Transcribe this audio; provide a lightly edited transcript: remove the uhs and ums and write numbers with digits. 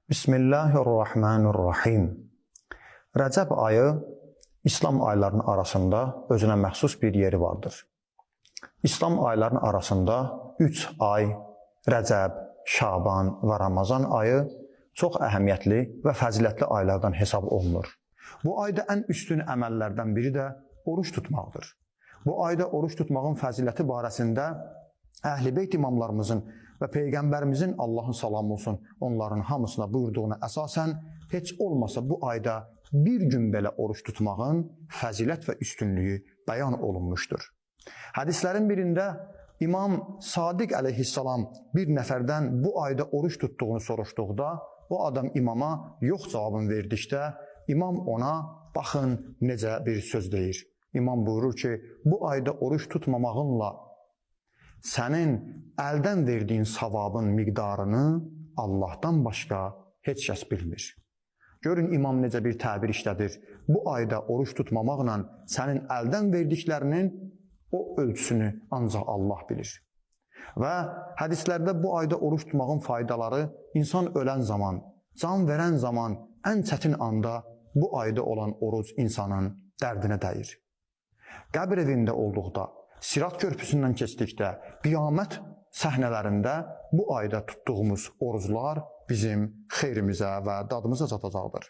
Bismillahirrahmanirrahim. Rəcəb ayı İslam aylarının arasında özünə məxsus bir yeri vardır. İslam aylarının arasında 3 ay Rəcəb, Şaban və Ramazan ayı çox əhəmiyyətli və fəzilətli aylardan hesab olunur. Bu ayda ən üstün əməllərdən biri də oruç tutmaqdır. Bu ayda oruç tutmağın fəziləti barəsində Əhl-i Beyt imamlarımızın və Peyğəmbərimizin Allahın salamı olsun onların hamısına buyurduğuna əsasən heç olmasa bu ayda bir gün belə oruç tutmağın fəzilət və üstünlüyü bəyan olunmuşdur. Hədislərin birində İmam Sadiq əleyhissalam bir nəfərdən bu ayda oruç tutduğunu soruşduqda o adam imama yox cavabını verdikdə imam ona baxın necə bir söz deyir. İmam buyurur ki, bu ayda oruç tutmamağınla sənin əldən verdiyin savabın miqdarını Allahdan başqa heç kəs bilmir. Görün imam necə bir təbir işlədir. Bu ayda oruç tutmamaqla sənin əldən verdiklərinin o ölçüsünü ancaq Allah bilir. Və hədislərdə bu ayda oruç tutmağın faydaları insan ölən zaman, can verən zaman, ən çətin anda bu ayda olan oruc insanın dərdinə dəyir. Qəbr evində olduqda, Sirat körpüsündən keçdikdə, qiyamət səhnələrində bu ayda tutduğumuz oruclar bizim xeyrimizə və dadımıza çatacaqdır.